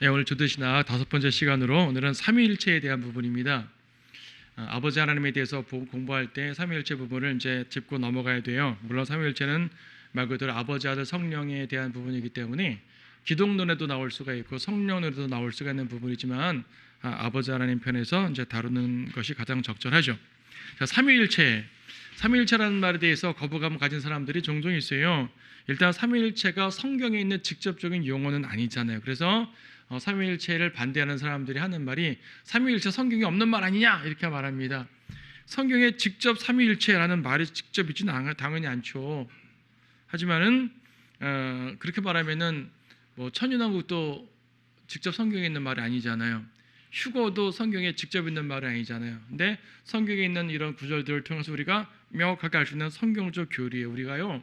네, 오늘 주도신학 5번째 시간으로 오늘은 삼위일체에 대한 부분입니다. 아버지 하나님에 대해서 공부할 때 삼위일체 부분을 이제 짚고 넘어가야 돼요. 물론 삼위일체는 말 그대로 아버지, 아들, 성령에 대한 부분이기 때문에 기독론에도 나올 수가 있고 성령론에도 나올 수가 있는 부분이지만 아버지 하나님 편에서 이제 다루는 것이 가장 적절하죠. 자, 삼위일체라는 말에 대해서 거부감을 가진 사람들이 종종 있어요. 일단 삼위일체가 성경에 있는 직접적인 용어는 아니잖아요. 그래서 삼위일체를 반대하는 사람들이 하는 말이 삼위일체 성경에 없는 말 아니냐 이렇게 말합니다. 성경에 직접 삼위일체라는 말이 직접 있지는 당연히 않죠. 하지만은 그렇게 말하면은 뭐 천연왕국도 직접 성경에 있는 말이 아니잖아요. 휴거도 성경에 직접 있는 말이 아니잖아요. 근데 성경에 있는 이런 구절들을 통해서 우리가 명확하게 알 수 있는 성경적 교리에 우리가요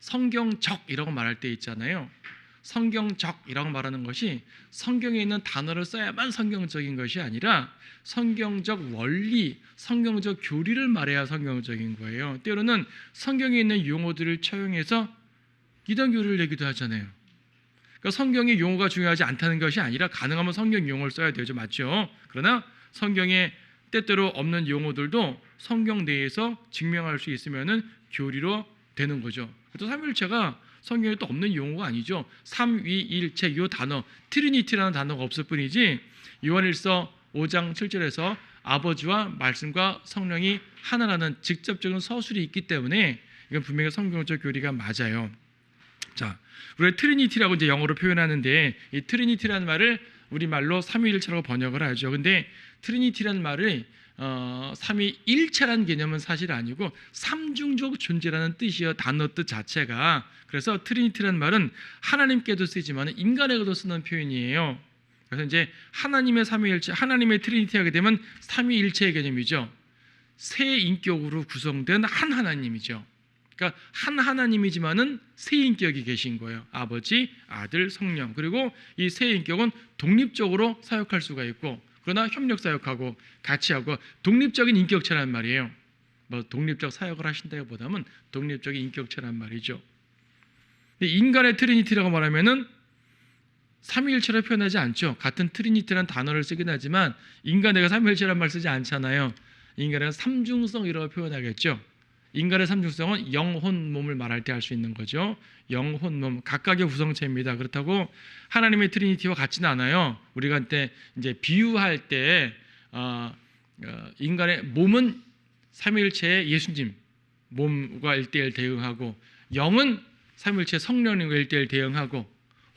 성경적이라고 말할 때 있잖아요. 성경적이라고 말하는 것이 성경에 있는 단어를 써야만 성경적인 것이 아니라 성경적 원리, 성경적 교리를 말해야 성경적인 거예요. 때로는 성경에 있는 용어들을 차용해서 이단 교리를 내기도 하잖아요. 그러니까 성경의 용어가 중요하지 않다는 것이 아니라 가능하면 성경 용어를 써야 되죠. 맞죠? 그러나 성경에 때때로 없는 용어들도 성경 내에서 증명할 수 있으면은 교리로 되는 거죠. 또 삼위일체가 성경에 또 없는 용어가 아니죠. 삼위일체 이 단어 트리니티라는 단어가 없을 뿐이지 요한일서 5장 7절에서 아버지와 말씀과 성령이 하나라는 직접적인 서술이 있기 때문에 이건 분명히 성경적 교리가 맞아요. 자, 우리가 트리니티라고 이제 영어로 표현하는데 이 트리니티라는 말을 우리말로 삼위일체라고 번역을 하죠. 근데 트리니티라는 말을 삼위일체라는 개념은 사실 아니고 삼중적 존재라는 뜻이요. 단어 뜻 자체가. 그래서 트리니티라는 말은 하나님께도 쓰지만 인간에게도 쓰는 표현이에요. 그래서 이제 하나님의 삼위일체, 하나님의 트리니티 하게 되면 삼위일체의 개념이죠. 세 인격으로 구성된 한 하나님이죠. 그러니까 한 하나님이지만은 세 인격이 계신 거예요. 아버지, 아들, 성령. 그리고 이 세 인격은 독립적으로 사역할 수가 있고 그러나 협력 사역하고 같이 하고 독립적인 인격체란 말이에요. 뭐 독립적 사역을 하신다기보다는 독립적인 인격체란 말이죠. 인간의 트리니티라고 말하면은 삼위일체로 표현하지 않죠. 같은 트리니티라는 단어를 쓰긴 하지만 인간에게 삼위일체란 말 쓰지 않잖아요. 인간은 삼중성이라고 표현하겠죠. 인간의 삼중성은 영혼 몸을 말할 때 할 수 있는 거죠. 영혼 몸 각각의 구성체입니다. 그렇다고 하나님의 트리니티와 같지는 않아요. 우리가 그때 이제 비유할 때 인간의 몸은 삼위일체의 예수님 몸과 1대1 대응하고 영은 삼위일체 성령님과 1대1 대응하고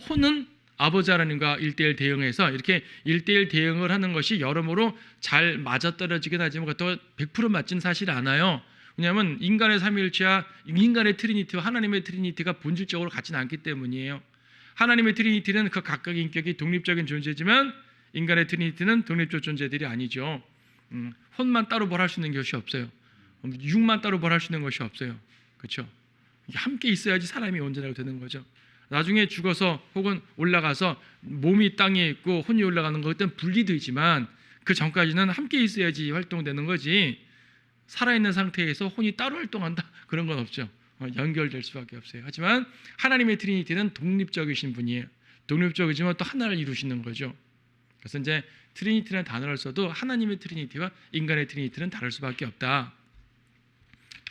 혼은 아버지 하나님과 1대1 대응해서 이렇게 1대1 대응을 하는 것이 여러모로 잘 맞아떨어지긴 하지만 그것도 100% 맞지는 사실 않아요. 왜냐하면 인간의 삼위일체와 인간의 트리니티와 하나님의 트리니티가 본질적으로 같지는 않기 때문이에요. 하나님의 트리니티는 그 각각의 인격이 독립적인 존재지만 인간의 트리니티는 독립적 존재들이 아니죠. 혼만 따로 뭘 할 수 있는 것이 없어요. 육만 따로 뭘 할 수 있는 것이 없어요. 그렇죠? 함께 있어야지 사람이 온전하게 되는 거죠. 나중에 죽어서 혹은 올라가서 몸이 땅에 있고 혼이 올라가는 것 그때는 분리되지만 그 전까지는 함께 있어야지 활동되는 거지 살아있는 상태에서 혼이 따로 활동한다 그런 건 없죠. 연결될 수밖에 없어요. 하지만 하나님의 트리니티는 독립적이신 분이에요. 독립적이지만 또 하나를 이루시는 거죠. 그래서 이제 트리니티라는 단어를 써도 하나님의 트리니티와 인간의 트리니티는 다를 수밖에 없다.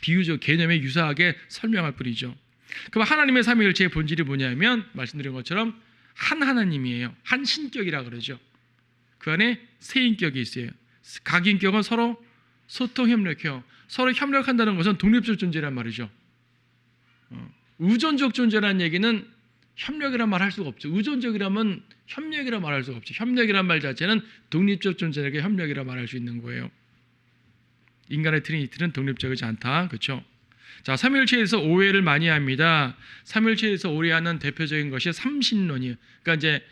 비유적 개념에 유사하게 설명할 뿐이죠. 그럼 하나님의 삼위일체의 본질이 뭐냐면 말씀드린 것처럼 한 하나님이에요. 한 신격이라 그러죠. 그 안에 세 인격이 있어요. 각 인격은 서로 소통 협력해요. 서로 협력한다는 것은 독립적 존재란 말이죠. 의존적 존재라는 얘기는 협력이란 말 할 수가 없죠. 의존적이라면 협력이란 말할 수가 없죠. 협력이란 말 자체는 독립적 존재에게 협력이란 말할 수 있는 거예요. 인간의 트리니티는 독립적이지 않다. 그렇죠? 자, 삼위일체에서 오해를 많이 합니다. 삼위일체에서 오해하는 대표적인 것이 삼신론이에요. 그러니까 이제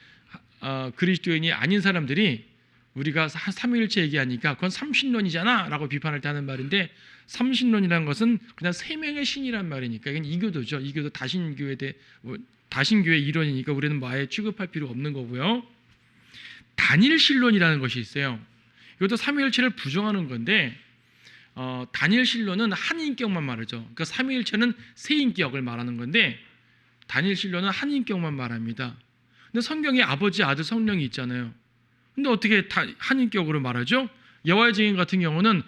그리스도인이 아닌 사람들이 우리가 삼위일체 얘기하니까 그건 삼신론이잖아 라고 비판할 때 하는 말인데 삼신론이라는 것은 그냥 세 명의 신이란 말이니까 이건 이교도죠. 이교도 다신교의 이론이니까 우리는 뭐 아예 취급할 필요 없는 거고요. 단일신론이라는 것이 있어요. 이것도 삼위일체를 부정하는 건데 단일신론은 한 인격만 말하죠. 그러니까 삼위일체는 세 인격을 말하는 건데 단일신론은 한 인격만 말합니다. 근데 성경에 아버지, 아들, 성령이 있잖아요. 근데 어떻게 다 한인격으로 말하죠? 여호와의 증인 같은 경우는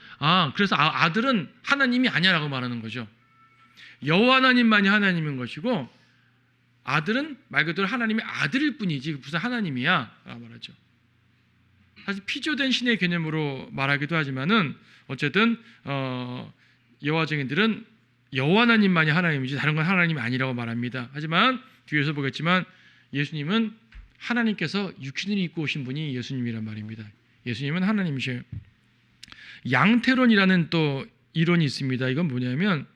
그래서 아들은 하나님이 아니라고 말하는 거죠. 여호와 하나님만이 하나님인 것이고 아들은 말 그대로 하나님의 아들일 뿐이지 무슨 하나님이야 라고 말하죠. 사실 피조된 신의 개념으로 말하기도 하지만은 어쨌든 여호와 증인들은 여호와 하나님만이 하나님이지 다른 건 하나님이 아니라고 말합니다. 하지만 뒤에서 보겠지만 예수님은 하나님께서 육신을 입고 오신 분이 예수님이란 말입니다. 예수님은 하나님이셔요. 양태론이라는 또 이론이 있습니다. 이건 뭐냐면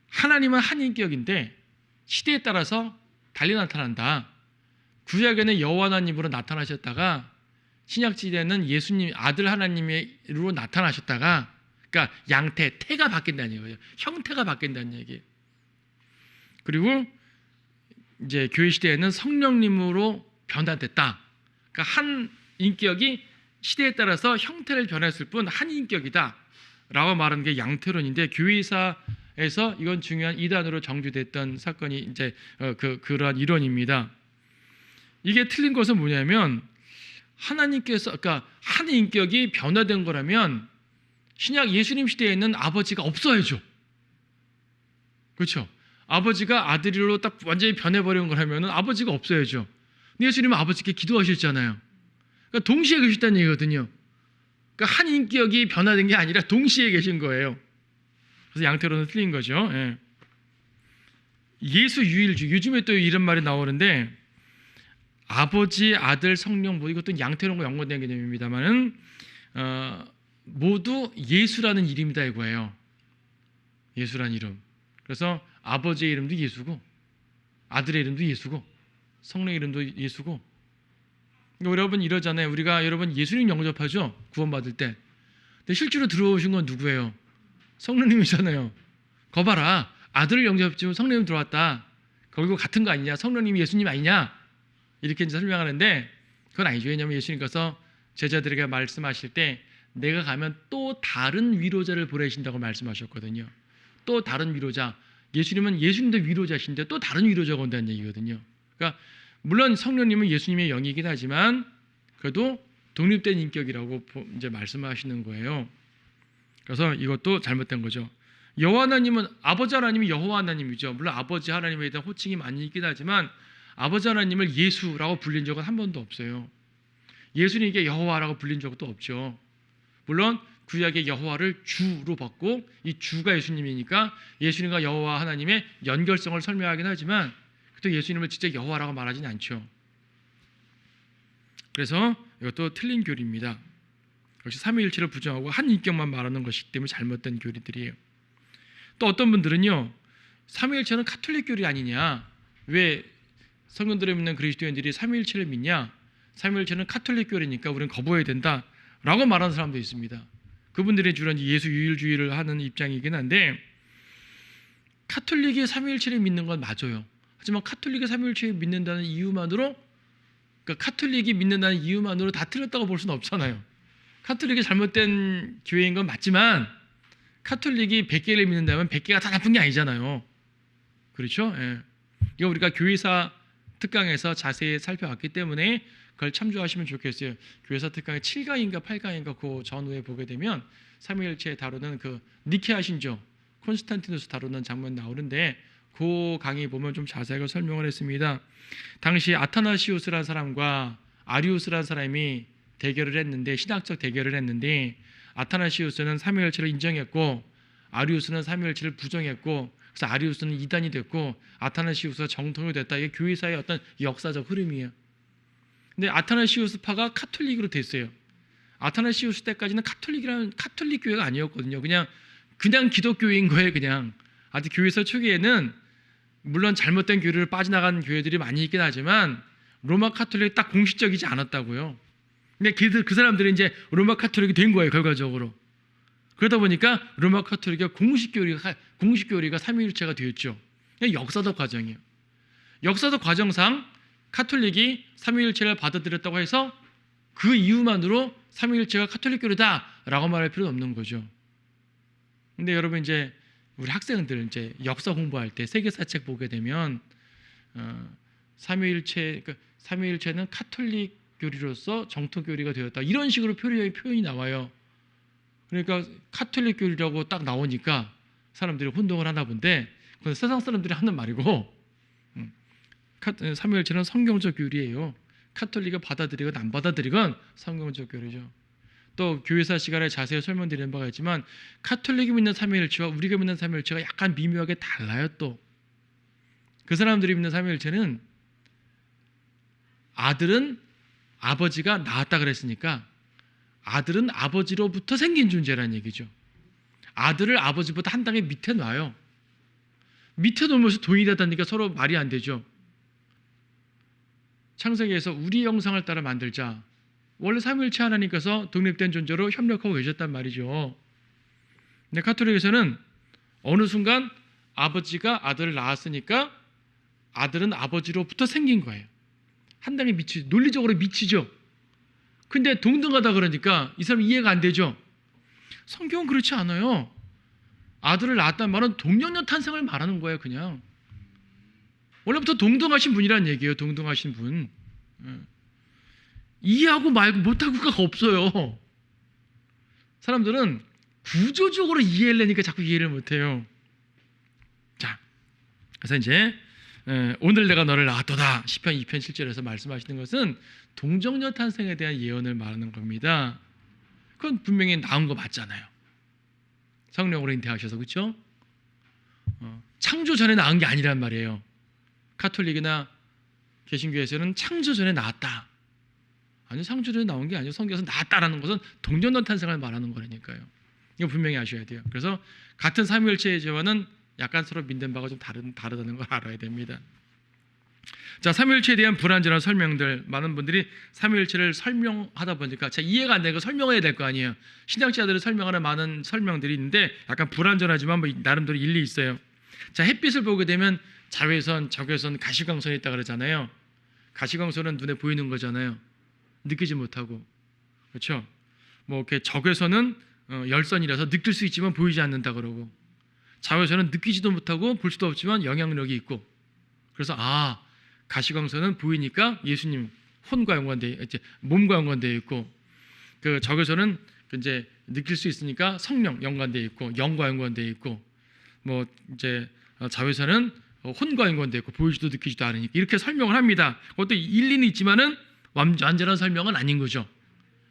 하나님은 한 인격인데 시대에 따라서 달리 나타난다. 구약에는 여호와 하나님으로 나타나셨다가 신약시대는 예수님 아들 하나님으로 나타나셨다가 그러니까 양태, 태가 바뀐다는 얘기예요. 형태가 바뀐다는 얘기예요. 그리고 이제 교회 시대에는 성령님으로 변화됐다. 그러니까 한 인격이 시대에 따라서 형태를 변했을 뿐 한 인격이다 라고 말하는 게 양태론인데 교회사에서 이건 중요한 이단으로 정죄됐던 사건이 이제 그러한 이론입니다. 이게 틀린 것은 뭐냐면 하나님께서 그러니까 한 인격이 변화된 거라면 신약 예수님 시대에는 아버지가 없어야죠. 그렇죠? 아버지가 아들로 딱 완전히 변해버린 거라면 아버지가 없어야죠. 근데 예수님은 아버지께 기도하셨잖아요. 그러니까 동시에 계셨다는 얘기거든요. 그러니까 한 인격이 변화된 게 아니라 동시에 계신 거예요. 그래서 양태론은 틀린 거죠. 예. 예수 유일주 요즘에 또 이런 말이 나오는데 아버지, 아들, 성령 뭐 이것도 양태론과 연관된 개념입니다만은 모두 예수라는 이름이다 이거예요. 예수라는 이름. 그래서 아버지의 이름도 예수고 아들의 이름도 예수고 성령의 이름도 예수고. 그러니까 여러분 이러잖아요. 우리가 여러분 예수님 영접하죠. 구원받을 때. 근데 실제로 들어오신 건 누구예요? 성령님이잖아요. 거 봐라. 아들을 영접했지만 성령님 들어왔다. 거기고 같은 거 아니냐? 성령님이 예수님 아니냐? 이렇게 이제 설명하는데 그건 아니죠. 왜냐하면 예수님께서 제자들에게 말씀하실 때 내가 가면 또 다른 위로자를 보내신다고 말씀하셨거든요. 또 다른 위로자. 예수님은 예수님도 위로자신데 또 다른 위로자가 온다는 얘기거든요. 그러니까 물론 성령님은 예수님의 영이긴 하지만 그래도 독립된 인격이라고 이제 말씀하시는 거예요. 그래서 이것도 잘못된 거죠. 여호와 하나님은 아버지 하나님이 여호와 하나님이죠. 물론 아버지 하나님에 대한 호칭이 많이 있긴 하지만 아버지 하나님을 예수라고 불린 적은 한 번도 없어요. 예수님에게 여호와라고 불린 적도 없죠. 물론 구약의 여호와를 주로 받고 이 주가 예수님이니까 예수님과 여호와 하나님의 연결성을 설명하긴 하지만 또 예수님을 직접 여호와라고 말하지는 않죠. 그래서 이것도 틀린 교리입니다. 역시 삼위일체를 부정하고 한 인격만 말하는 것이기 때문에 잘못된 교리들이에요. 또 어떤 분들은요, 삼위일체는 가톨릭 교리 아니냐? 왜 성경들에 믿는 그리스도인들이 삼위일체를 믿냐? 삼위일체는 가톨릭 교리니까 우리는 거부해야 된다라고 말하는 사람도 있습니다. 그분들이 주로 예수 유일주의를 하는 입장이긴 한데 가톨릭이 삼위일체를 믿는 건 맞아요. 하지만 가톨릭이 삼위일체를 믿는다는 이유만으로 그러니까 가톨릭이 믿는다는 이유만으로 다 틀렸다고 볼 수는 없잖아요. 가톨릭이 잘못된 교회인 건 맞지만 가톨릭이 100개를 믿는다면 100개가 다 나쁜 게 아니잖아요. 그렇죠? 예. 이거 우리가 교회사 특강에서 자세히 살펴봤기 때문에 그걸 참조하시면 좋겠어요. 교회사 특강의 7강인가 8강인가 그 전후에 보게 되면 삼위일체 다루는 그 니케아 신조 콘스탄티누스 다루는 장면 나오는데 그 강의 보면 좀 자세하게 설명을 했습니다. 당시 아타나시우스라는 사람과 아리우스라는 사람이 대결을 했는데 신학적 대결을 했는데 아타나시우스는 삼위일체를 인정했고 아리우스는 삼위일체를 부정했고 그래서 아리우스는 이단이 됐고 아타나시우스가 정통이 됐다. 이게 교회사의 어떤 역사적 흐름이에요. 근데 아타나시우스파가 가톨릭으로 됐어요. 아타나시우스 때까지는 가톨릭 교회가 아니었거든요. 그냥 기독교인 거예요. 그냥 아직 교회사 초기에는 물론 잘못된 교리를 빠져나간 교회들이 많이 있긴 하지만 로마 가톨릭이 딱 공식적이지 않았다고요. 근데 그 사람들이 이제 로마 가톨릭이 된 거예요. 결과적으로. 그러다 보니까 로마 가톨릭의 공식 교리가 삼위일체가 되었죠. 역사적 과정이에요. 역사적 과정상 가톨릭이 삼위일체를 받아들였다고 해서 그 이유만으로 삼위일체가 가톨릭 교리다라고 말할 필요는 없는 거죠. 근데 여러분 이제 우리 학생들 이제 역사 공부할 때 세계사 책 보게 되면 삼위일체 그러니까 삼위일체는 카톨릭 교리로서 정통 교리가 되었다. 이런 식으로 표현이 나와요. 그러니까 카톨릭 교리라고 딱 나오니까 사람들이 혼동을 하나 본데 그건 세상 사람들이 하는 말이고 삼위일체는 성경적 교리예요. 카톨릭을 받아들이건 안 받아들이건 성경적 교리죠. 또 교회사 시간에 자세히 설명드리는 바가 있지만 카톨릭이 믿는 삼위일체와 우리가 믿는 삼위일체가 약간 미묘하게 달라요. 또 그 사람들이 믿는 삼위일체는 아들은 아버지가 낳았다 그랬으니까 아들은 아버지로부터 생긴 존재라는 얘기죠. 아들을 아버지보다 한 단계 밑에 놔요. 밑에 놓으면서 동일하다니까 서로 말이 안 되죠. 창세기에서 우리 형상을 따라 만들자. 원래 삼위일체 하나님께서 독립된 존재로 협력하고 계셨단 말이죠. 근데 카톨릭에서는 어느 순간 아버지가 아들을 낳았으니까 아들은 아버지로부터 생긴 거예요. 한 단계 미치, 논리적으로 미치죠. 근데 동등하다 그러니까 이 사람 이해가 안 되죠. 성경은 그렇지 않아요. 아들을 낳았다는 말은 동정녀 탄생을 말하는 거예요. 그냥 원래부터 동등하신 분이란 얘기예요. 동등하신 분. 이해하고 말고 못하고가 없어요. 사람들은 구조적으로 이해하려니까 자꾸 이해를 못해요. 자, 그래서 이제 오늘 내가 너를 낳았도다 시편 2편 7절에서 말씀하시는 것은 동정녀 탄생에 대한 예언을 말하는 겁니다. 그건 분명히 나온 거 맞잖아요. 성령으로 잉태하셔서. 그렇죠? 창조 전에 낳은 게 아니란 말이에요. 카톨릭이나 개신교에서는 창조 전에 낳았다. 아니, 창조 전에 나온 게 아니에요. 성경에서 낳았다라는 것은 동정녀 탄생을 말하는 거라니까요. 이거 분명히 아셔야 돼요. 그래서 같은 삼위일체의 제와는 약간 서로 믿는 바가 좀 다르다는 걸 알아야 됩니다. 자, 삼위일체에 대한 불완전한 설명들, 많은 분들이 삼위일체를 설명하다 보니까 자, 이해가 안 되니까 설명해야 될 거 아니에요. 신학자들을 설명하는 많은 설명들이 있는데 약간 불완전하지만 뭐 나름대로 일리 있어요. 자, 햇빛을 보게 되면 자외선, 적외선, 가시광선이 있다 그러잖아요. 가시광선은 눈에 보이는 거잖아요. 느끼지 못하고. 그렇죠? 뭐 이렇게 적외선은 열선이라서 느낄 수 있지만 보이지 않는다 그러고, 자외선은 느끼지도 못하고 볼 수도 없지만 영향력이 있고. 그래서 가시광선은 보이니까 예수님 혼과 연관돼, 몸과 연관돼 있고, 그 적외선은 이제 느낄 수 있으니까 성령 연관돼 있고, 영과 연관돼 있고, 뭐 이제 자외선은 혼과 연관돼 있고 보이지도 느끼지도 않으니까 이렇게 설명을 합니다. 그것도 일리는 있지만은 완전한 설명은 아닌 거죠.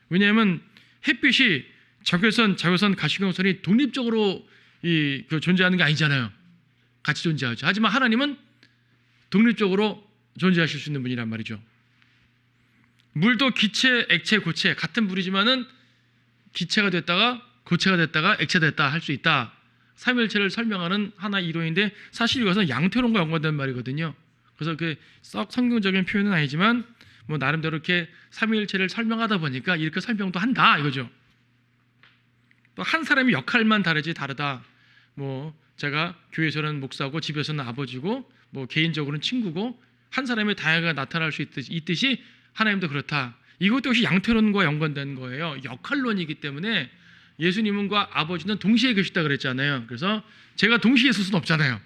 왜냐하면 햇빛이 적외선, 자외선, 가시광선이 독립적으로 존재하는 게 아니잖아요. 같이 존재하죠. 하지만 하나님은 독립적으로 존재하실 수 있는 분이란 말이죠. 물도 기체, 액체, 고체 같은 물이지만은 기체가 됐다가 고체가 됐다가 액체가 됐다 할 수 있다. 삼위일체를 설명하는 하나의 이론인데 사실 이것은 양태론과 연관된 말이거든요. 그래서 그 썩 성경적인 표현은 아니지만 뭐 나름대로 이렇게 삼위일체를 설명하다 보니까 이렇게 설명도 한다 이거죠. 또 한 사람의 역할만 다르다. 뭐 제가 교회에서는 목사고 집에서는 아버지고 뭐 개인적으로는 친구고 한 사람의 다양하게 나타날 수 있듯이 하나님도 그렇다. 이것도 역시 양태론과 연관된 거예요. 역할론이기 때문에 예수님과 아버지는 동시에 계시다 그랬잖아요. 그래서 제가 동시에 있을 수는 없잖아요.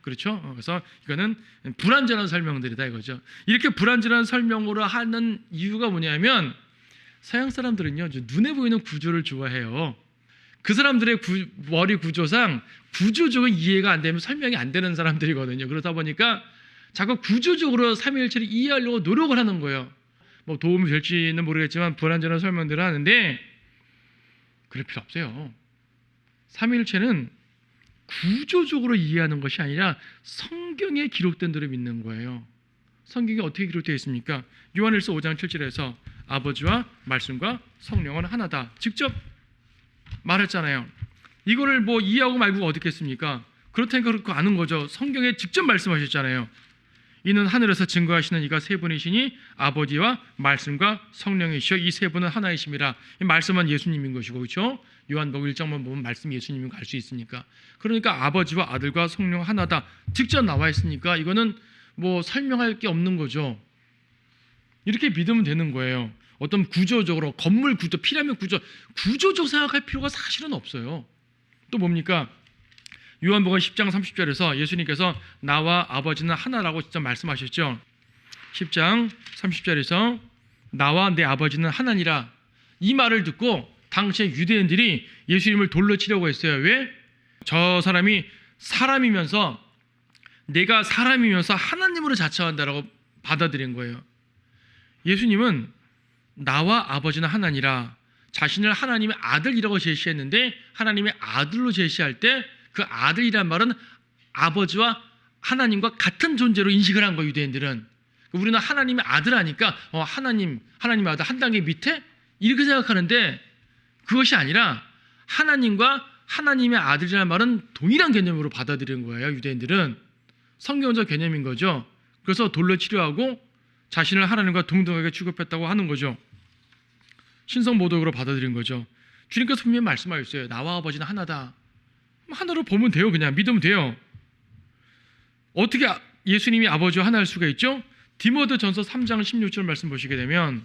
그렇죠? 그래서 이거는 불완전한 설명들이다 이거죠. 이렇게 불완전한 설명으로 하는 이유가 뭐냐면 서양 사람들은요 눈에 보이는 구조를 좋아해요. 그 사람들의 머리 구조상 구조적인 이해가 안 되면 설명이 안 되는 사람들이거든요. 그러다 보니까 자꾸 구조적으로 삼위일체를 이해하려고 노력을 하는 거예요. 뭐 도움이 될지는 모르겠지만 불완전한 설명들을 하는데 그럴 필요 없어요. 삼위일체는 구조적으로 이해하는 것이 아니라 성경에 기록된 대로 믿는 거예요. 성경에 어떻게 기록되어 있습니까? 요한일서 5장 7절에서 아버지와 말씀과 성령은 하나다. 직접 말했잖아요. 이거를 뭐 이해하고 말고가 어떻겠습니까? 그렇다니까 그렇고 아는 거죠. 성경에 직접 말씀하셨잖아요. 이는 하늘에서 증거하시는 이가 세 분이시니 아버지와 말씀과 성령이시여 이 세 분은 하나이심이라. 이 말씀은 예수님인 것이고, 그렇죠? 요한복음 1장만 보면 말씀이 예수님인 거 알 수 있으니까. 그러니까 아버지와 아들과 성령 하나다. 직접 나와 있으니까 이거는 뭐 설명할 게 없는 거죠. 이렇게 믿으면 되는 거예요. 어떤 구조적으로 건물 구조, 피라미드 구조적 생각할 필요가 사실은 없어요. 또 뭡니까? 요한복음 10장 30절에서 예수님께서 나와 아버지는 하나라고 직접 말씀하셨죠. 10장 30절에서 나와 내 아버지는 하나니라. 이 말을 듣고 당시에 유대인들이 예수님을 돌로 치려고 했어요. 왜? 저 사람이 사람이면서 내가 사람이면서 하나님으로 자처한다라고 받아들인 거예요. 예수님은 나와 아버지는 하나니라. 자신을 하나님의 아들이라고 제시했는데 하나님의 아들로 제시할 때 그 아들이란 말은 아버지와 하나님과 같은 존재로 인식을 한 거예요. 유대인들은. 우리는 하나님의 아들 하니까 하나님의 아들 한 단계 밑에 이렇게 생각하는데 그것이 아니라 하나님과 하나님의 아들이라는 말은 동일한 개념으로 받아들인 거예요. 유대인들은. 성경적 개념인 거죠. 그래서 돌로 치료하고 자신을 하나님과 동등하게 취급했다고 하는 거죠. 신성모독으로 받아들인 거죠. 주님께서 분명히 말씀하셨어요. 나와 아버지는 하나다. 하나로 보면 돼요. 그냥 믿으면 돼요. 어떻게 예수님이 아버지와 하나일 수가 있죠? 디모데전서 3장 16절 말씀 보시게 되면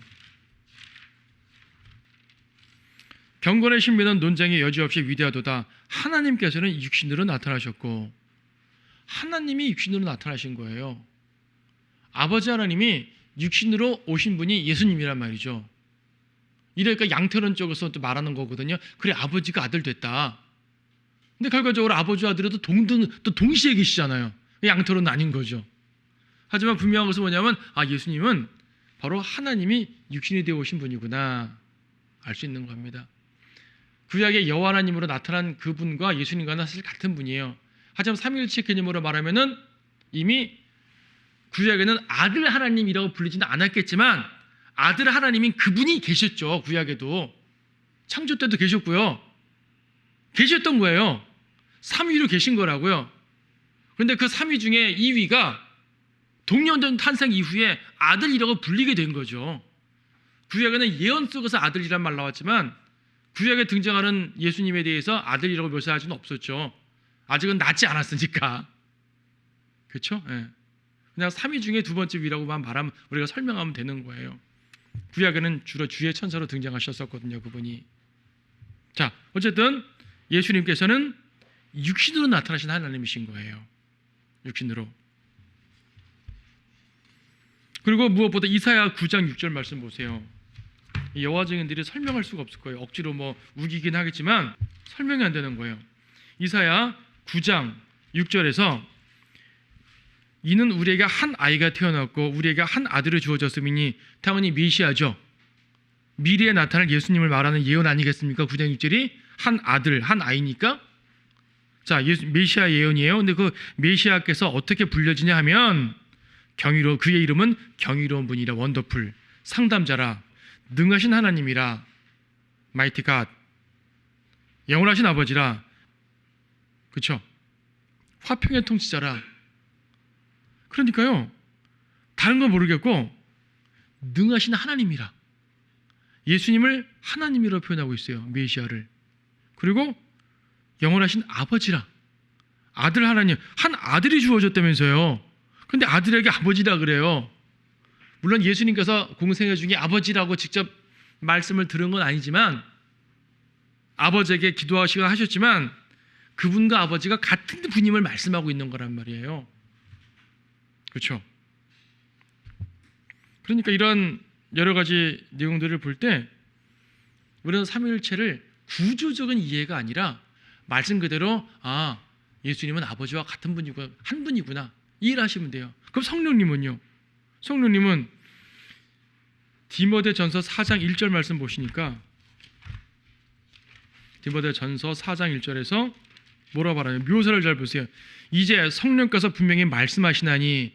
경건의 신비는 논쟁의 여지없이 위대하도다. 하나님께서는 육신으로 나타나셨고 하나님이 육신으로 나타나신 거예요. 아버지 하나님이 육신으로 오신 분이 예수님이란 말이죠. 이러니까 양태론 쪽에서 또 말하는 거거든요. 그래 아버지가 아들 됐다. 근데 결과적으로 아버지와 아들은 또 동시에 계시잖아요. 양태론은 아닌 거죠. 하지만 분명한 것은 뭐냐면 예수님은 바로 하나님이 육신이 되어 오신 분이구나 알 수 있는 겁니다. 구약의 여호와 하나님으로 나타난 그분과 예수님과는 사실 같은 분이에요. 하지만 삼위일체 개념으로 말하면은 이미 구약에는 아들 하나님이라고 불리지는 않았겠지만 아들 하나님인 그분이 계셨죠. 구약에도 창조 때도 계셨고요. 계셨던 거예요. 삼위로 계신 거라고요. 그런데 그 삼위 중에 2위가 동년전 탄생 이후에 아들이라고 불리게 된 거죠. 구약에는 예언 속에서 아들이란 말 나왔지만 구약에 등장하는 예수님에 대해서 아들이라고 묘사할 수는 없었죠. 아직은 낳지 않았으니까. 그렇죠? 네. 그냥 3위 중에 두 번째 위라고만 말하면 우리가 설명하면 되는 거예요. 구약에는 주로 주의 천사로 등장하셨었거든요. 그분이. 자, 어쨌든 예수님께서는 육신으로 나타나신 하나님이신 거예요. 육신으로. 그리고 무엇보다 이사야 9장 6절 말씀 보세요. 여호와 증인들이 설명할 수가 없을 거예요. 억지로 우기긴 하겠지만 설명이 안 되는 거예요. 이사야 9장 6절에서 이는 우리에게 한 아이가 태어났고 우리에게 한 아들을 주어졌음이니 당연히 메시아죠. 미래에 나타날 예수님을 말하는 예언 아니겠습니까? 9장 6절이 한 아들, 한 아이니까. 자, 메시아 예언이에요. 근데 그 메시아께서 어떻게 불려지냐 하면 그의 이름은 경이로운 분이라, 원더풀, 상담자라, 능하신 하나님이라, 마이티 갓, 영원하신 아버지라, 그렇죠? 화평의 통치자라. 그러니까요, 다른 건 모르겠고 능하신 하나님이라. 예수님을 하나님이라고 표현하고 있어요. 메시아를. 그리고 영원하신 아버지라. 아들 하나님, 한 아들이 주어졌다면서요. 근데 아들에게 아버지라 그래요. 물론 예수님께서 공생애 중에 아버지라고 직접 말씀을 들은 건 아니지만 아버지에게 기도하시고 하셨지만 그분과 아버지가 같은 분임을 말씀하고 있는 거란 말이에요. 그렇죠? 그러니까 이런 여러 가지 내용들을 볼 때 우리는 삼위일체를 구조적인 이해가 아니라 말씀 그대로 예수님은 아버지와 같은 분이고 한 분이구나 이해를 하시면 돼요. 그럼 성령님은요? 성령님은 디모데전서 4장 1절 말씀 보시니까 디모데전서 4장 1절에서 뭐라 말하냐, 묘사를 잘 보세요. 이제 성령께서 분명히 말씀하시나니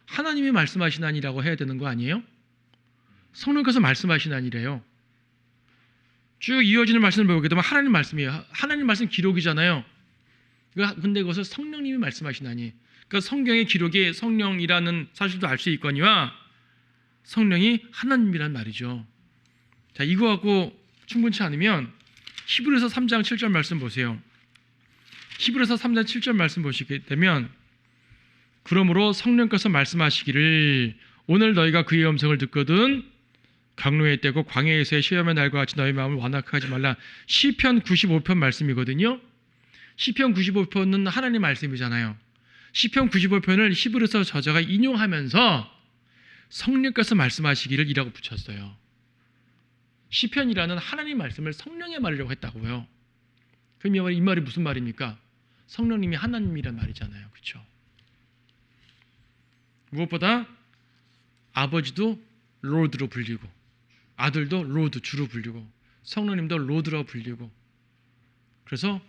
하나님이 말씀하시나니라고 해야 되는 거 아니에요? 성령께서 말씀하시나니래요. 쭉 이어지는 말씀을 보게 되면 하나님 말씀이에요. 하나님 말씀 기록이잖아요. 근데 그것을 성령님이 말씀하시나니, 그러니까 성경의 기록이 성령이라는 사실도 알 수 있거니와 성령이 하나님이란 말이죠. 자, 이거 갖고 충분치 않으면 히브리서 3장 7절 말씀 보세요. 히브리서 3장 7절 말씀 보시게 되면 그러므로 성령께서 말씀하시기를 오늘 너희가 그의 음성을 듣거든 강로에 떼고 광야에서의 시험의 날과 같이 너희 마음을 완악하지 말라. 시편 95편 말씀이거든요. 시편 95편은 하나님 말씀이잖아요. 시편 95편을 히브리서 저자가 인용하면서 성령께서 말씀하시기를 이라고 붙였어요. 시편이라는 하나님 말씀을 성령의 말이라고 했다고요. 그럼 이 말이 무슨 말입니까? 성령님이 하나님이란 말이잖아요. 그렇죠? 무엇보다 아버지도 로드로 불리고 아들도 로드 주로 불리고 성령님도 로드라고 불리고, 그래서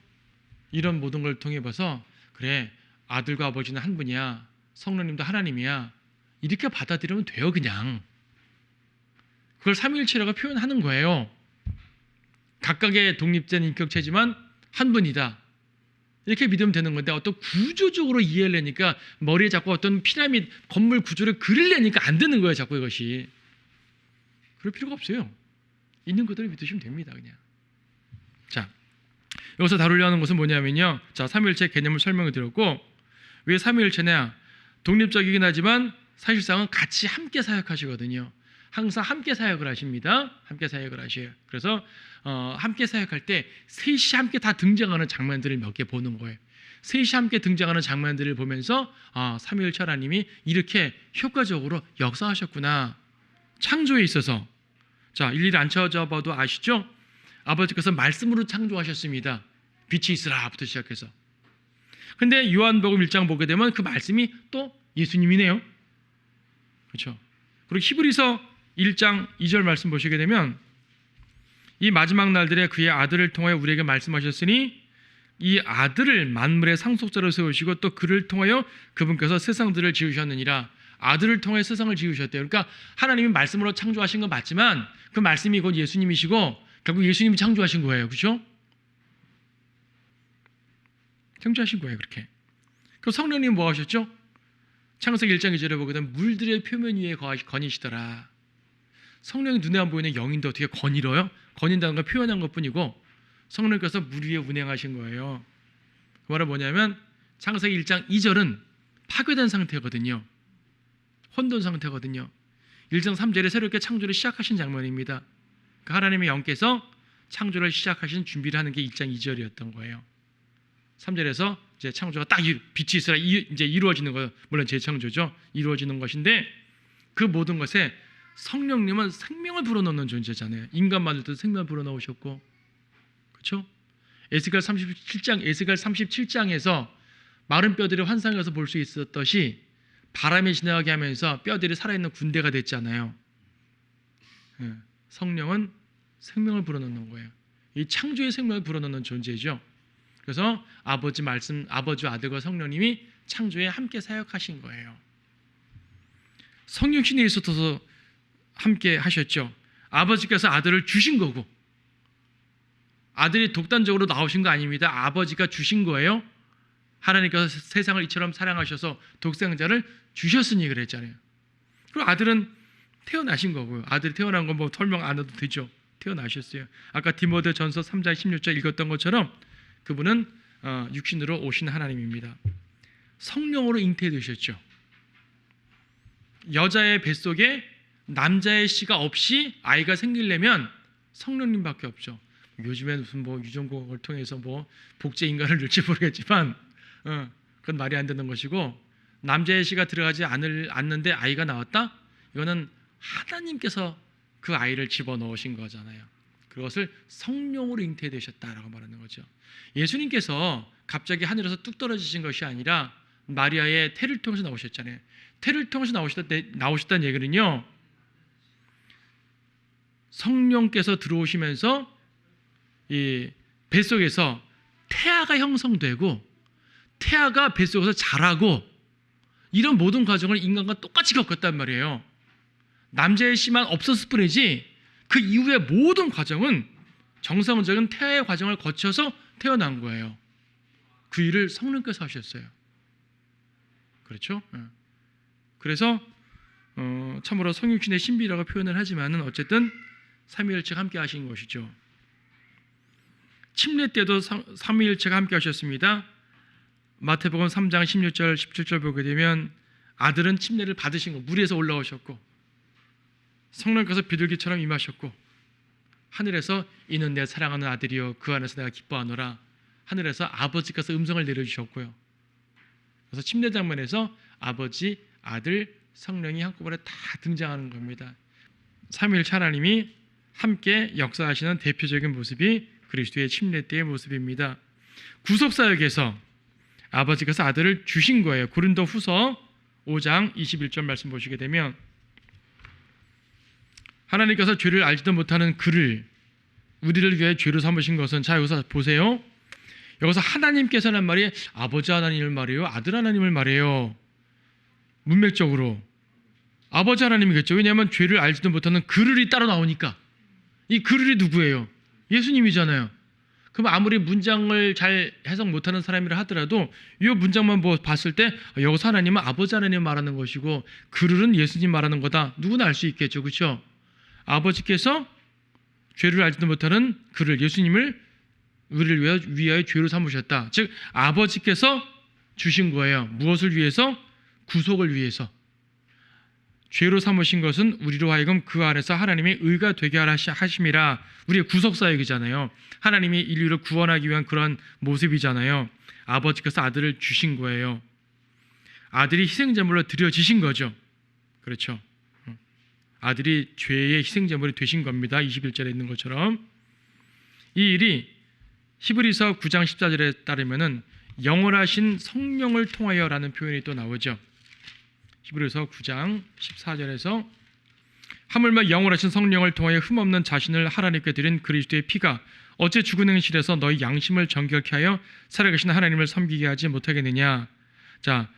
이런 모든 걸 통해 봐서 그래, 아들과 아버지는 한 분이야, 성령님도 하나님이야, 이렇게 받아들이면 돼요. 그냥 그걸 삼위일체라고 표현하는 거예요. 각각의 독립된 인격체지만 한 분이다, 이렇게 믿으면 되는 건데, 어떤 구조적으로 이해를 하니까 머리에 자꾸 어떤 피라미드 건물 구조를 그리려니까 안 되는 거예요. 자꾸 이것이. 그럴 필요가 없어요. 있는 그대로 믿으시면 됩니다. 그냥. 자, 여기서 다루려 하는 것은 뭐냐면요, 자, 삼위일체 개념을 설명을 드렸고, 왜 삼위일체냐, 독립적이긴 하지만 사실상은 같이 함께 사역하시거든요. 항상 함께 사역을 하십니다. 함께 사역을 하셔요. 그래서 함께 사역할 때 셋이 함께 다 등장하는 장면들을 몇 개 보는 거예요. 셋이 함께 등장하는 장면들을 보면서 삼위일체 하나님이 이렇게 효과적으로 역사하셨구나. 창조에 있어서, 자, 일일이 안 찾아봐도 아시죠? 아버지께서 말씀으로 창조하셨습니다. 빛이 있으라부터 시작해서. 근데 요한복음 1장 보게 되면 그 말씀이 또 예수님이네요. 그렇죠? 그리고 히브리서 1장 2절 말씀 보시게 되면, 이 마지막 날들에 그의 아들을 통하여 우리에게 말씀하셨으니 이 아들을 만물의 상속자로 세우시고 또 그를 통하여 그분께서 세상들을 지으셨느니라. 아들을 통해 세상을 지으셨대요. 그러니까 하나님이 말씀으로 창조하신 건 맞지만 그 말씀이 곧 예수님이시고 결국 예수님이 창조하신 거예요. 그렇죠? 창조하신 거예요. 그렇게. 그 성령님 뭐 하셨죠? 창세기 1장 2절에 보게 되면 물들의 표면 위에 거니시더라. 성령이 눈에 안 보이는 영인도 어떻게 거닐어요? 거닌다는 걸 표현한 것뿐이고 성령께서 물 위에 운행하신 거예요. 그 말은 뭐냐면 창세기 1장 2절은 파괴된 상태거든요. 혼돈 상태거든요. 1장 3절에 새롭게 창조를 시작하신 장면입니다. 그 하나님의 영께서 창조를 시작하신 준비를 하는 게 1장 2절이었던 거예요. 3절에서 이제 창조가 딱 빛이 있으라 이제 이루어지는 거예요. 물론 재창조죠. 이루어지는 것인데 그 모든 것에 성령님은 생명을 불어넣는 존재잖아요. 인간만을 도 생명을 불어넣으셨고, 그렇죠? 에스겔 37장에서 마른 뼈들이 환상에서 볼 수 있었듯이 바람이 지나가게 하면서 뼈들이 살아있는 군대가 됐잖아요. 성령은 생명을 불어넣는 거예요. 이 창조의 생명을 불어넣는 존재죠. 그래서 아버지 말씀, 아버지와 아들과 성령님이 창조에 함께 사역하신 거예요. 성육신에 있어서 함께 하셨죠. 아버지께서 아들을 주신 거고, 아들이 독단적으로 나오신 거 아닙니다. 아버지가 주신 거예요. 하나님께서 세상을 이처럼 사랑하셔서 독생자를 주셨으니 그랬잖아요. 그리고 아들은 태어나신 거고요. 아들이 태어난 건 뭐 설명 안 해도 되죠. 태어나셨어요. 아까 디모데전서 3장 16절 읽었던 것처럼 그분은 육신으로 오신 하나님입니다. 성령으로 잉태되셨죠. 여자의 뱃속에 남자의 씨가 없이 아이가 생기려면 성령님밖에 없죠. 요즘엔 무슨 뭐 유전공학을 통해서 뭐 복제 인간을 넣을지 모르겠지만 그건 말이 안 되는 것이고, 남자의 씨가 들어가지 않는데 아이가 나왔다? 이거는 하나님께서 그 아이를 집어넣으신 거잖아요. 그것을 성령으로 잉태되셨다라고 말하는 거죠. 예수님께서 갑자기 하늘에서 뚝 떨어지신 것이 아니라 마리아의 태를 통해서 나오셨잖아요. 태를 통해서 나오셨다는 얘기는요, 성령께서 들어오시면서 이 뱃속에서 태아가 형성되고 태아가 뱃속에서 자라고, 이런 모든 과정을 인간과 똑같이 겪었단 말이에요. 남자의 씨만 없었을 뿐이지 그 이후의 모든 과정은 정상적인 태아의 과정을 거쳐서 태어난 거예요. 그 일을 성령께서 하셨어요. 그렇죠? 그래서 참으로 성육신의 신비라고 표현을 하지만은 어쨌든 삼위일체가 함께 하신 것이죠. 침례 때도 삼위일체가 함께 하셨습니다. 마태복음 3장 16절 17절 보게 되면 아들은 침례를 받으신 거, 물에서 올라오셨고 성령께서 비둘기처럼 임하셨고, 하늘에서 이는 내 사랑하는 아들이요 그 안에서 내가 기뻐하노라, 하늘에서 아버지께서 음성을 내려주셨고요. 그래서 침례 장면에서 아버지, 아들, 성령이 한꺼번에 다 등장하는 겁니다. 삼위일체 하나님이 함께 역사하시는 대표적인 모습이 그리스도의 침례 때의 모습입니다. 구속사역에서 아버지께서 아들을 주신 거예요. 고린도후서 5장 21절 말씀 보시게 되면 하나님께서 죄를 알지도 못하는 그를 우리를 위해 죄로 삼으신 것은, 자 여기서 보세요. 여기서 하나님께서는 말이 아버지 하나님을 말해요, 아들 하나님을 말해요. 문맥적으로 아버지 하나님이겠죠. 왜냐하면 죄를 알지도 못하는 그를이 따로 나오니까. 이 그를이 누구예요? 예수님이잖아요. 그럼 아무리 문장을 잘 해석 못하는 사람이라 하더라도 이 문장만 봤을 때 여기서 하나님은 아버지 하나님 말하는 것이고 그를은 예수님 말하는 거다. 누구나 알 수 있겠죠. 그렇죠? 아버지께서 죄를 알지도 못하는 그를, 예수님을 우리를 위하여 죄로 삼으셨다. 즉 아버지께서 주신 거예요. 무엇을 위해서? 구속을 위해서. 죄로 삼으신 것은 우리로 하여금 그 안에서 하나님의 의가 되게 하심이라. 우리의 구속사역이잖아요. 하나님이 인류를 구원하기 위한 그런 모습이잖아요. 아버지께서 아들을 주신 거예요. 아들이 희생제물로 드려지신 거죠. 그렇죠. 아들이 죄의 희생제물이 되신 겁니다. 21절에 있는 것처럼. 이 일이 히브리서 9장 14절에 따르면은 영원하신 성령을 통하여라는 표현이 또 나오죠. 히브리서 9장 14절에서 하물며 영원하신 성령을 통하여 흠없는 자신을 하나님께 드린 그리스도의 피가 어째 죽은 행실에서 너희 양심을 정결케 하여 살아계신 하나님을 섬기게 하지 못하겠느냐. 자,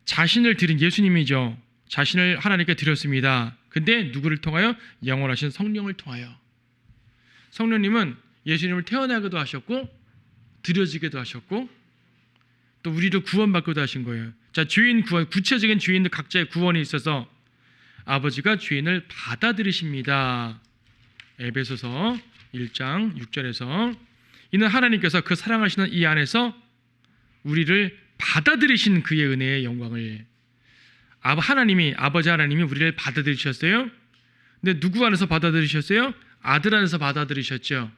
자신을 드린 예수님이죠. 자신을 하나님께 드렸습니다. 근데 누구를 통하여? 영원하신 성령을 통하여. 성령님은 예수님을 태어나기도 하셨고 드려지기도 하셨고 또 우리를 구원받기도 하신 거예요. 자, 죄인 구원, 구체적인 죄인들 각자의 구원에 있어서 아버지가 죄인을 받아들이십니다. 에베소서 1장 6절에서 이는 하나님께서 그 사랑하시는 이 안에서 우리를 받아들이신 그의 은혜의 영광을, 하나님이, 아버지 하나님이 우리를 받아들이셨어요. 근데 누구 안에서 받아들이셨어요? 아들 안에서 받아들이셨죠.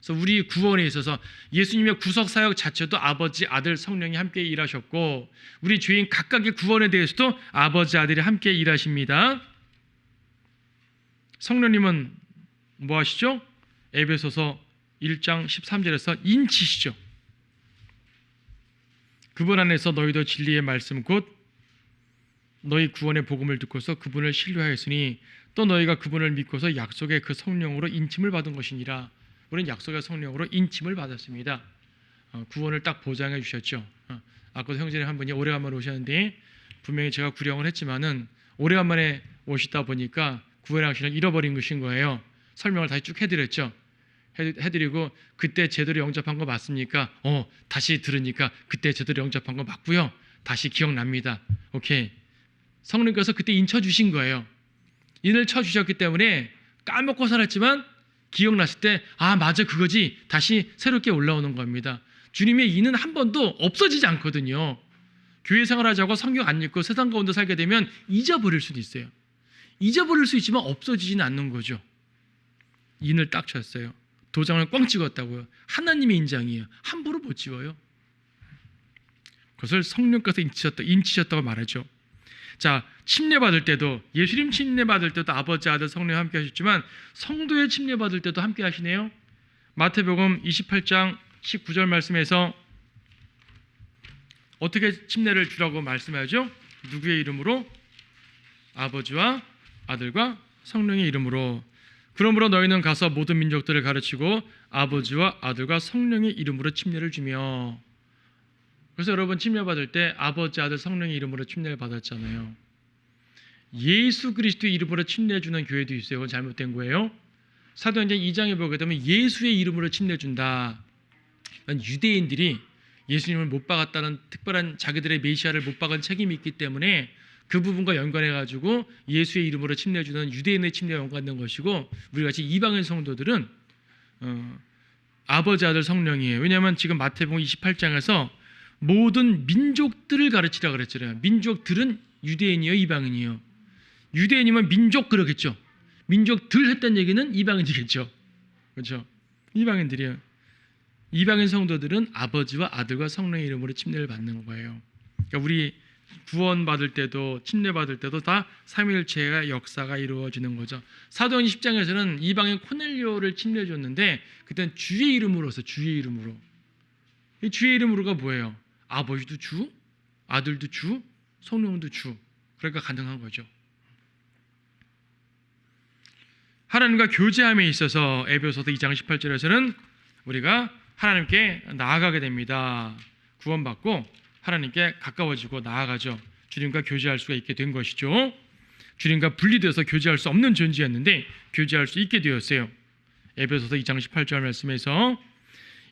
그래서 우리 구원에 있어서 예수님의 구속사역 자체도 아버지, 아들, 성령이 함께 일하셨고 우리 죄인 각각의 구원에 대해서도 아버지, 아들이 함께 일하십니다. 성령님은 뭐 하시죠? 에베소서 1장 13절에서 인치시죠. 그분 안에서 너희도 진리의 말씀 곧 너희 구원의 복음을 듣고서 그분을 신뢰하였으니 또 너희가 그분을 믿고서 약속의 그 성령으로 인침을 받은 것이니라. 우리는 약속의 성령으로 인침을 받았습니다. 구원을 딱 보장해 주셨죠. 아까도 형제님 한 분이 오래간만에 오셨는데 분명히 제가 구령을 했지만은 오래간만에 오시다 보니까 구원의 확신을 잃어버린 것인 거예요. 설명을 다시 쭉 해드렸죠. 해드리고 그때 제대로 영접한 거 맞습니까? 다시 들으니까 그때 제대로 영접한 거 맞고요. 다시 기억납니다. 오케이. 성령께서 그때 인 쳐주신 거예요. 인을 쳐주셨기 때문에 까먹고 살았지만 기억났을 때 맞아 그거지 다시 새롭게 올라오는 겁니다. 주님의 인은 한 번도 없어지지 않거든요. 교회 생활하자고 성경 안 읽고 세상 가운데 살게 되면 잊어버릴 수도 있어요. 잊어버릴 수 있지만 없어지지는 않는 거죠. 인을 딱 쳤어요. 도장을 꽝 찍었다고요. 하나님의 인장이에요. 함부로 못 지워요. 그것을 성령께서 인치셨다고 말하죠. 자, 침례받을 때도 예수님 침례받을 때도 아버지, 아들, 성령 함께 하셨지만 성도의 침례받을 때도 함께 하시네요. 마태복음 28장 19절 말씀에서 어떻게 침례를 주라고 말씀하죠? 누구의 이름으로? 아버지와 아들과 성령의 이름으로. 그러므로 너희는 가서 모든 민족들을 가르치고 아버지와 아들과 성령의 이름으로 침례를 주며. 그래서 여러분 침례받을 때 아버지, 아들, 성령의 이름으로 침례를 받았잖아요. 예수 그리스도의 이름으로 침례 주는 교회도 있어요. 그건 잘못된 거예요. 사도행전 2장에 보게 되면 예수의 이름으로 침례 준다. 유대인들이 예수님을 못 박았다는 특별한 자기들의 메시아를 못 박은 책임이 있기 때문에 그 부분과 연관해가지고 예수의 이름으로 침례 주는 유대인의 침례와 연관된 것이고 우리 같이 이방인 성도들은 아버지, 아들, 성령이에요. 왜냐하면 지금 마태복음 28장에서 모든 민족들을 가르치라 그랬잖아요. 민족들은 유대인이요, 이방인이요. 유대인이면 민족 그러겠죠. 민족들 했던 얘기는 이방인이겠죠. 그렇죠? 이방인들이요. 이방인 성도들은 아버지와 아들과 성령의 이름으로 침례를 받는 거예요. 그러니까 우리 구원받을 때도 침례받을 때도 다 삼위일체의 역사가 이루어지는 거죠. 사도행 10장에서는 이방인 코넬료를 침례해 줬는데 그때는 주의 이름으로서 주의 이름으로. 이 주의 이름으로가 뭐예요? 아버지도 주, 아들도 주, 성령도 주. 그러니까 가능한 거죠. 하나님과 교제함에 있어서 에베소서 2장 18절에서는 우리가 하나님께 나아가게 됩니다. 구원받고 하나님께 가까워지고 나아가죠. 주님과 교제할 수가 있게 된 것이죠. 주님과 분리돼서 교제할 수 없는 존재였는데 교제할 수 있게 되었어요. 에베소서 2장 18절 말씀에서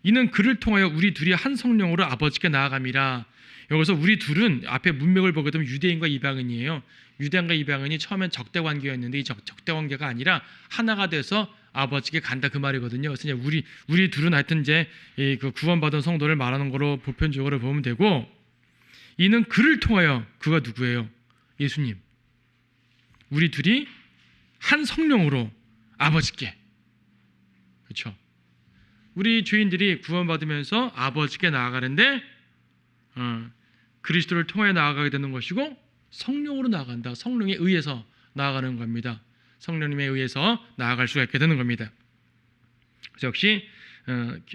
이는 그를 통하여 우리 둘이 한 성령으로 아버지께 나아감이라. 여기서 우리 둘은 앞에 문맥을 보게 되면 유대인과 이방인이에요. 유대인과 이방인이 처음엔 적대 관계였는데 이 적대 관계가 아니라 하나가 돼서 아버지께 간다 그 말이거든요. 그래서 이제 우리 둘은 하여튼 이제 그 구원받은 성도를 말하는 거로 보편적으로 보면 되고, 이는 그를 통하여, 그가 누구예요? 예수님. 우리 둘이 한 성령으로 아버지께. 그렇죠? 우리 죄인들이 구원받으면서 아버지께 나아가는데 그리스도를 통해 나아가게 되는 것이고 성령으로 나아간다. 성령에 의해서 나아가는 겁니다. 성령님에 의해서 나아갈 수가 있게 되는 겁니다. 그래서 역시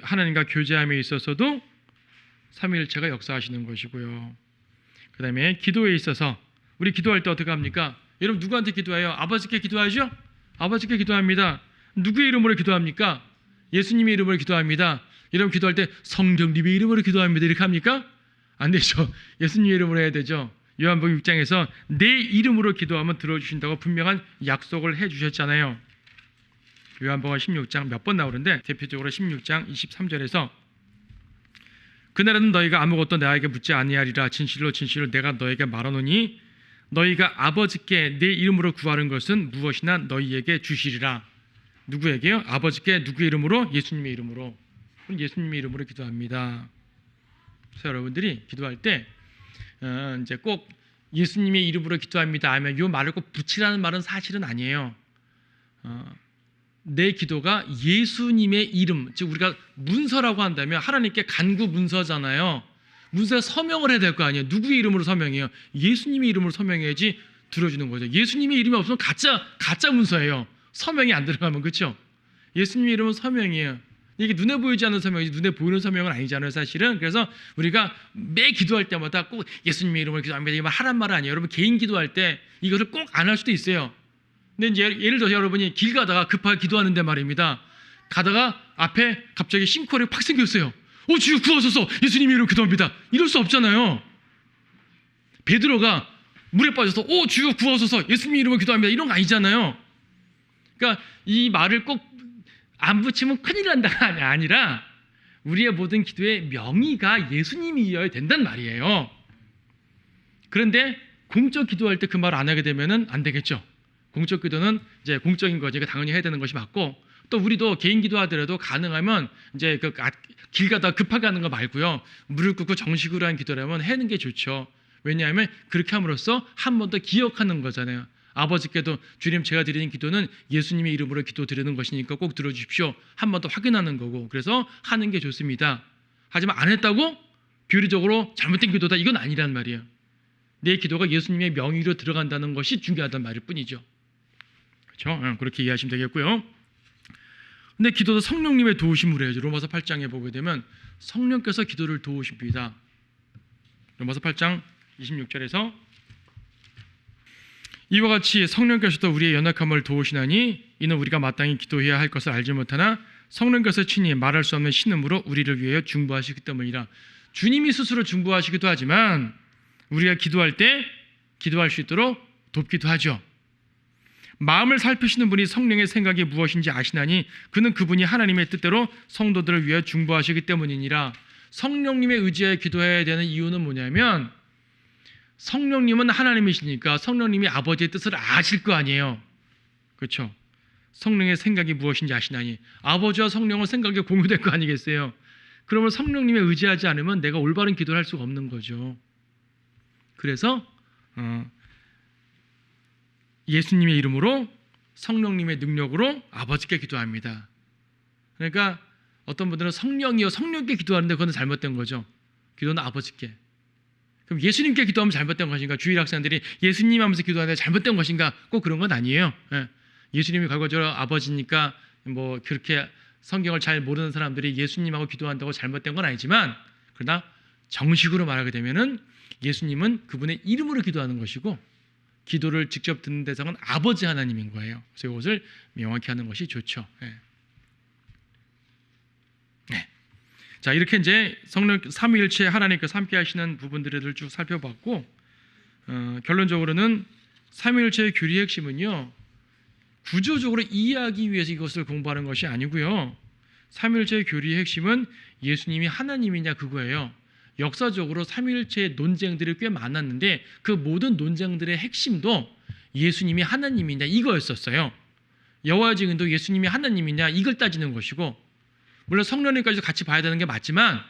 하나님과 교제함에 있어서도 삼위일체가 역사하시는 것이고요. 그 다음에 기도에 있어서 우리 기도할 때 어떻게 합니까? 여러분 누구한테 기도해요? 아버지께 기도하죠? 아버지께 기도합니다. 누구의 이름으로 기도합니까? 예수님의 이름으로 기도합니다. 여러분 기도할 때 성령님의 이름으로 기도합니다. 이렇게 합니까? 안 되죠. 예수님의 이름으로 해야 되죠. 요한복음 6장에서 내 이름으로 기도하면 들어주신다고 분명한 약속을 해주셨잖아요. 요한복음 16장 몇 번 나오는데 대표적으로 16장 23절에서 그날에는 너희가 아무것도 나에게 묻지 아니하리라. 진실로 진실로 내가 너에게 말하노니 너희가 아버지께 내 이름으로 구하는 것은 무엇이나 너희에게 주시리라. 누구에게요? 아버지께 누구의 이름으로? 예수님의 이름으로. 예수님의 이름으로 기도합니다. 그래서 여러분들이 기도할 때 이제 꼭 예수님의 이름으로 기도합니다 하면 이 말을 꼭 붙이라는 말은 사실은 아니에요. 내 기도가 예수님의 이름, 즉 우리가 문서라고 한다면 하나님께 간구 문서잖아요. 문서에 서명을 해야 될 거 아니에요. 누구의 이름으로 서명해요? 예수님의 이름으로 서명해야지 들어주는 거죠. 예수님의 이름이 없으면 가짜 문서예요. 서명이 안 들어가면. 그렇죠? 예수님의 이름은 서명이에요. 이게 눈에 보이지 않는 서명이지 눈에 보이는 서명은 아니잖아요, 사실은. 그래서 우리가 매 기도할 때마다 꼭 예수님의 이름으로 기도합니다. 이거 하란 말은 아니에요. 여러분 개인 기도할 때 이것을 꼭 안 할 수도 있어요. 근데 이제 예를 들어서 여러분이 길 가다가 급하게 기도하는데 말입니다. 가다가 앞에 갑자기 싱크홀이 팍 생겼어요. 주여 구하소서, 예수님의 이름으로 기도합니다. 이럴 수 없잖아요. 베드로가 물에 빠져서 주여 구하소서, 예수님의 이름으로 기도합니다. 이런 거 아니잖아요. 그러니까 이 말을 꼭 안 붙이면 큰일 난다가 아니라 우리의 모든 기도의 명의가 예수님이어야 된단 말이에요. 그런데 공적 기도할 때 그 말 안 하게 되면은 안 되겠죠. 공적 기도는 이제 공적인 거니까 당연히 해야 되는 것이 맞고, 또 우리도 개인 기도하더라도 가능하면 이제 길 가다 급하게 하는 거 말고요. 무릎 꿇고 정식으로 한 기도라면 하는 게 좋죠. 왜냐하면 그렇게 함으로써 한 번 더 기억하는 거잖아요. 아버지께도 주님 제가 드리는 기도는 예수님의 이름으로 기도 드리는 것이니까 꼭 들어주십시오. 한 번 더 확인하는 거고, 그래서 하는 게 좋습니다. 하지만 안 했다고 비유리적으로 잘못된 기도다, 이건 아니란 말이에요. 내 기도가 예수님의 명의로 들어간다는 것이 중요하단 말일 뿐이죠. 그렇죠? 그렇게 이해하시면 되겠고요. 근데 기도도 성령님의 도우심으로 해야죠. 로마서 8장에 보게 되면 성령께서 기도를 도우십니다. 로마서 8장 26절에서 이와 같이 성령께서도 우리의 연약함을 도우시나니 이는 우리가 마땅히 기도해야 할 것을 알지 못하나 성령께서 친히 말할 수 없는 신음으로 우리를 위하여 중보하시기 때문이라. 주님이 스스로 중보하시기도 하지만 우리가 기도할 때 기도할 수 있도록 돕기도 하죠. 마음을 살피시는 분이 성령의 생각이 무엇인지 아시나니 그는 그분이 하나님의 뜻대로 성도들을 위하여 중보하시기 때문이니라. 성령님의 의지하여 기도해야 되는 이유는 뭐냐면 성령님은 하나님이시니까 성령님이 아버지의 뜻을 아실 거 아니에요. 그렇죠? 성령의 생각이 무엇인지 아시나니, 아버지와 성령은 생각이 공유될 거 아니겠어요? 그러면 성령님에 의지하지 않으면 내가 올바른 기도를 할 수가 없는 거죠. 그래서 예수님의 이름으로 성령님의 능력으로 아버지께 기도합니다. 그러니까 어떤 분들은 성령이요 성령께 기도하는데 그건 잘못된 거죠. 기도는 아버지께. 그럼 예수님께 기도하면 잘못된 것인가? 주일 학생들이 예수님 하면서 기도하는데 잘못된 것인가? 꼭 그런 건 아니에요. 예. 예수님이 결과적으로 아버지니까 뭐 그렇게 성경을 잘 모르는 사람들이 예수님하고 기도한다고 잘못된 건 아니지만, 그러나 정식으로 말하게 되면은 예수님은 그분의 이름으로 기도하는 것이고 기도를 직접 듣는 대상은 아버지 하나님인 거예요. 그래서 이것을 명확히 하는 것이 좋죠. 예. 네. 자, 이렇게 이제 성령 삼위일체 하나님께서 함께 하시는 부분들을 쭉 살펴봤고, 결론적으로는 삼위일체의 교리의 핵심은요, 구조적으로 이해하기 위해서 이것을 공부하는 것이 아니고요, 삼위일체의 교리의 핵심은 예수님이 하나님이냐 그거예요. 역사적으로 삼위일체의 논쟁들이 꽤 많았는데 그 모든 논쟁들의 핵심도 예수님이 하나님이냐 이거였었어요. 여호와 증인도 예수님이 하나님이냐 이걸 따지는 것이고, 물론 성령님까지도 같이 봐야 되는 게 맞지만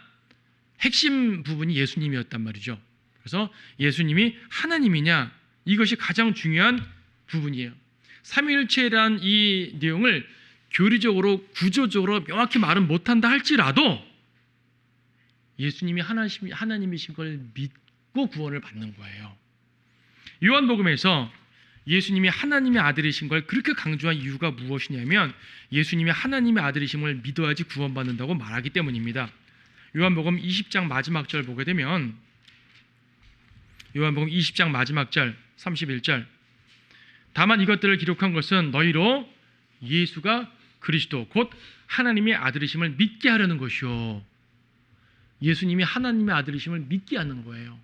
핵심 부분이 예수님이었단 말이죠. 그래서 예수님이 하나님이냐 이것이 가장 중요한 부분이에요. 삼위일체란 이 내용을 교리적으로 구조적으로 명확히 말은 못한다 할지라도 예수님이 하나님이신 걸 믿고 구원을 받는 거예요. 요한복음에서 예수님이 하나님의 아들이신 걸 그렇게 강조한 이유가 무엇이냐면 예수님이 하나님의 아들이심을 믿어야지 구원받는다고 말하기 때문입니다. 요한복음 20장 마지막 절 보게 되면 요한복음 20장 마지막 절 31절, 다만 이것들을 기록한 것은 너희로 예수가 그리스도 곧 하나님의 아들이심을 믿게 하려는 것이요. 예수님이 하나님의 아들이심을 믿게 하는 거예요.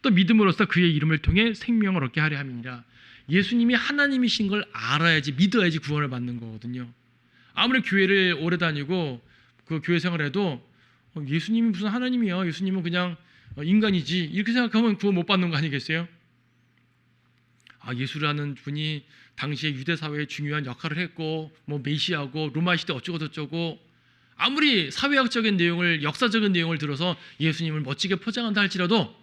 또 믿음으로써 그의 이름을 통해 생명을 얻게 하려 함이니라. 예수님이 하나님이신 걸 알아야지 믿어야지 구원을 받는 거거든요. 아무리 교회를 오래 다니고 그 교회 생활해도 예수님이 무슨 하나님이야, 예수님은 그냥 인간이지 이렇게 생각하면 구원 못 받는 거 아니겠어요? 예수라는 분이 당시에 유대 사회에 중요한 역할을 했고 뭐 메시아고 로마 시대 어쩌고 저쩌고, 아무리 사회학적인 내용을 역사적인 내용을 들어서 예수님을 멋지게 포장한다 할지라도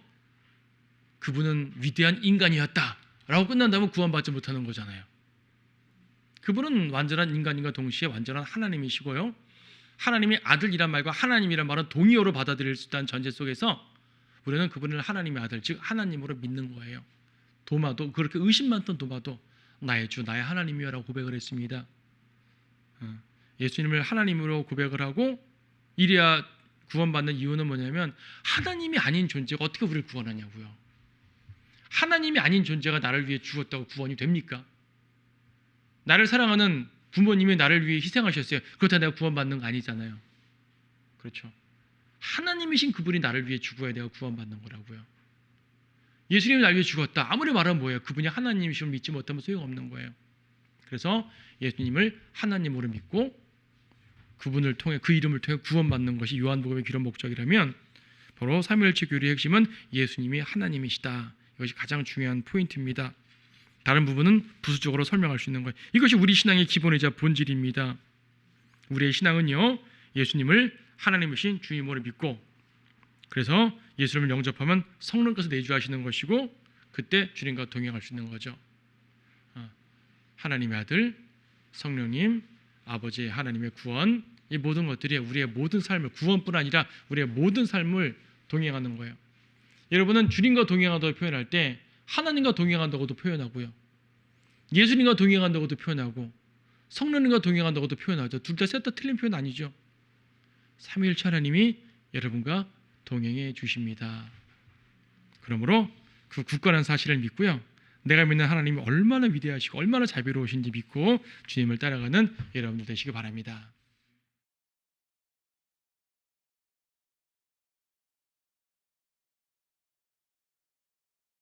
그분은 위대한 인간이었다라고 끝난다면 구원받지 못하는 거잖아요. 그분은 완전한 인간인과 동시에 완전한 하나님이시고요, 하나님의 아들이란 말과 하나님이란 말은 동의어로 받아들일 수 있다는 전제 속에서 우리는 그분을 하나님의 아들, 즉 하나님으로 믿는 거예요. 도마도 그렇게 의심 많던 도마도 나의 주 나의 하나님이여라고 고백을 했습니다. 예수님을 하나님으로 고백을 하고 이래야 구원받는 이유는 뭐냐면 하나님이 아닌 존재가 어떻게 우리를 구원하냐고요. 하나님이 아닌 존재가 나를 위해 죽었다고 구원이 됩니까? 나를 사랑하는 부모님이 나를 위해 희생하셨어요. 그렇다고 내가 구원받는 거 아니잖아요. 그렇죠. 하나님이신 그분이 나를 위해 죽어야 내가 구원받는 거라고요. 예수님이 나를 위해 죽었다 아무리 말하면 뭐예요? 그분이 하나님이심을 믿지 못하면 소용없는 거예요. 그래서 예수님을 하나님으로 믿고 그분을 통해 그 이름을 통해 구원받는 것이 요한복음의 기록 목적이라면 바로 삼위일체 교리의 핵심은 예수님이 하나님이시다. 이것이 가장 중요한 포인트입니다. 다른 부분은 부수적으로 설명할 수 있는 거예요. 이것이 우리 신앙의 기본이자 본질입니다. 우리의 신앙은요, 예수님을 하나님이신 주님으로 믿고, 그래서 예수님을 영접하면 성령께서 내주하시는 것이고 그때 주님과 동행할 수 있는 거죠. 하나님의 아들, 성령님, 아버지 하나님의 구원, 이 모든 것들이 우리의 모든 삶을, 구원뿐 아니라 우리의 모든 삶을 동행하는 거예요. 여러분은 주님과 동행한다고 표현할 때 하나님과 동행한다고도 표현하고요, 예수님과 동행한다고도 표현하고 성령님과 동행한다고도 표현하죠. 둘 다 셋 다 틀린 표현 아니죠. 삼위일체 하나님이 여러분과 동행해 주십니다. 그러므로 그 굳건한 사실을 믿고요, 내가 믿는 하나님이 얼마나 위대하시고 얼마나 자비로우신지 믿고 주님을 따라가는 여러분들 되시기 바랍니다.